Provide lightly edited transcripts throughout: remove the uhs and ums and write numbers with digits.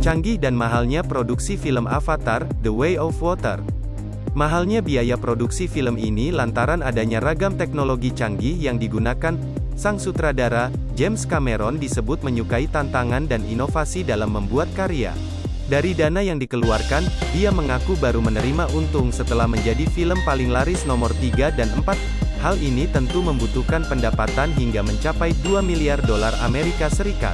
Canggih dan mahalnya produksi film Avatar: The Way of Water. Mahalnya biaya produksi film ini lantaran adanya ragam teknologi canggih yang digunakan. Sang sutradara, James Cameron, disebut menyukai tantangan dan inovasi dalam membuat karya. Dari dana yang dikeluarkan, dia mengaku baru menerima untung setelah menjadi film paling laris nomor 3 dan 4. Hal ini tentu membutuhkan pendapatan hingga mencapai 2 miliar dolar Amerika Serikat.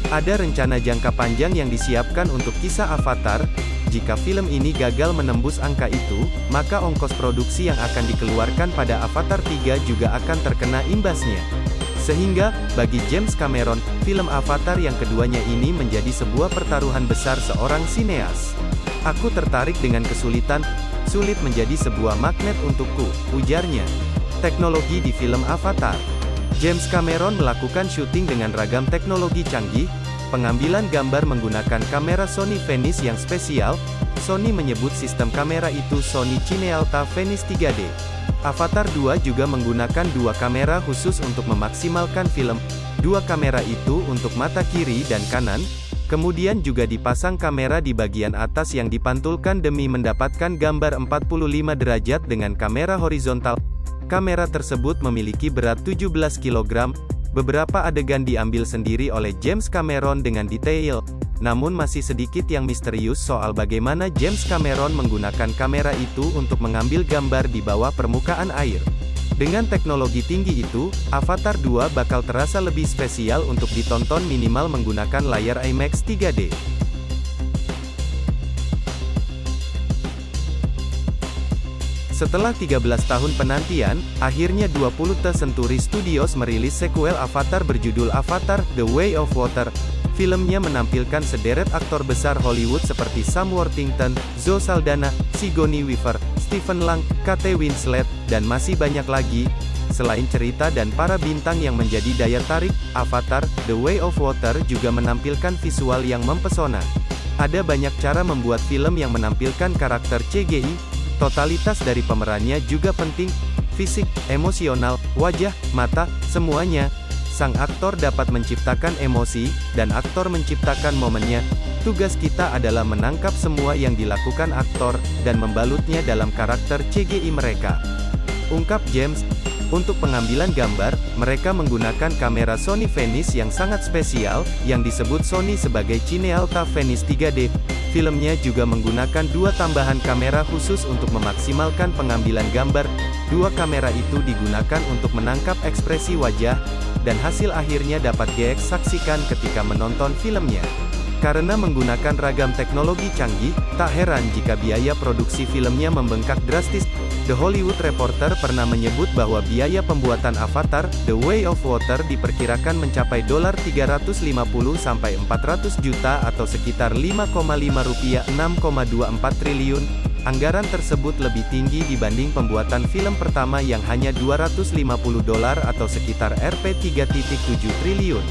Ada rencana jangka panjang yang disiapkan untuk kisah Avatar. Jika film ini gagal menembus angka itu, maka ongkos produksi yang akan dikeluarkan pada Avatar 3 juga akan terkena imbasnya. Sehingga, bagi James Cameron, film Avatar yang keduanya ini menjadi sebuah pertaruhan besar seorang sineas. "Aku tertarik dengan kesulitan, sulit menjadi sebuah magnet untukku," ujarnya. Teknologi di film Avatar. James Cameron melakukan syuting dengan ragam teknologi canggih, pengambilan gambar menggunakan kamera Sony Venice yang spesial. Sony menyebut sistem kamera itu Sony Cinealta Venice 3D. Avatar 2 juga menggunakan dua kamera khusus untuk memaksimalkan film. Dua kamera itu untuk mata kiri dan kanan, kemudian juga dipasang kamera di bagian atas yang dipantulkan demi mendapatkan gambar 45 derajat dengan kamera horizontal. Kamera tersebut memiliki berat 17 kg. Beberapa adegan diambil sendiri oleh James Cameron dengan detail. Namun masih sedikit yang misterius soal bagaimana James Cameron menggunakan kamera itu untuk mengambil gambar di bawah permukaan air. Dengan teknologi tinggi itu, Avatar 2 bakal terasa lebih spesial untuk ditonton minimal menggunakan layar IMAX 3D. Setelah 13 tahun penantian, akhirnya 20th Century Studios merilis sequel Avatar berjudul Avatar: The Way of Water. Filmnya menampilkan sederet aktor besar Hollywood seperti Sam Worthington, Zoe Saldana, Sigourney Weaver, Stephen Lang, Kate Winslet, dan masih banyak lagi. Selain cerita dan para bintang yang menjadi daya tarik, Avatar: The Way of Water juga menampilkan visual yang mempesona. Ada banyak cara membuat film yang menampilkan karakter CGI. Totalitas dari pemerannya juga penting. Fisik, emosional, wajah, mata, semuanya. Sang aktor dapat menciptakan emosi, dan aktor menciptakan momennya. Tugas kita adalah menangkap semua yang dilakukan aktor, dan membalutnya dalam karakter CGI mereka, ungkap James. Untuk pengambilan gambar, mereka menggunakan kamera Sony Venice yang sangat spesial, yang disebut Sony sebagai Cinealta Venice 3D. Filmnya juga menggunakan dua tambahan kamera khusus untuk memaksimalkan pengambilan gambar. Dua kamera itu digunakan untuk menangkap ekspresi wajah, dan hasil akhirnya dapat GX saksikan ketika menonton filmnya. Karena menggunakan ragam teknologi canggih, tak heran jika biaya produksi filmnya membengkak drastis. The Hollywood Reporter pernah menyebut bahwa biaya pembuatan Avatar: The Way of Water diperkirakan mencapai $350–400 juta atau sekitar Rp5,5 6,24 triliun. Anggaran tersebut lebih tinggi dibanding pembuatan film pertama yang hanya $250 atau sekitar Rp3,7 triliun.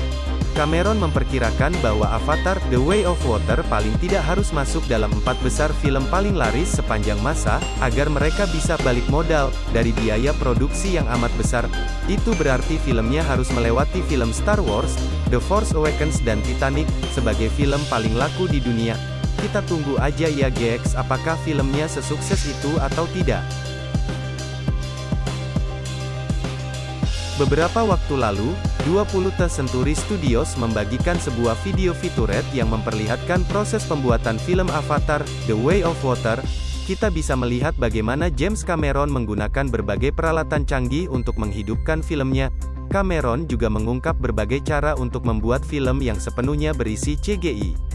Cameron memperkirakan bahwa Avatar: The Way of Water paling tidak harus masuk dalam 4 besar film paling laris sepanjang masa, agar mereka bisa balik modal. Dari biaya produksi yang amat besar, itu berarti filmnya harus melewati film Star Wars, The Force Awakens dan Titanic, sebagai film paling laku di dunia. Kita tunggu aja ya GX, apakah filmnya sesukses itu atau tidak. Beberapa waktu lalu, 20th Century Studios membagikan sebuah video featurette yang memperlihatkan proses pembuatan film Avatar: The Way of Water. Kita bisa melihat bagaimana James Cameron menggunakan berbagai peralatan canggih untuk menghidupkan filmnya. Cameron juga mengungkap berbagai cara untuk membuat film yang sepenuhnya berisi CGI.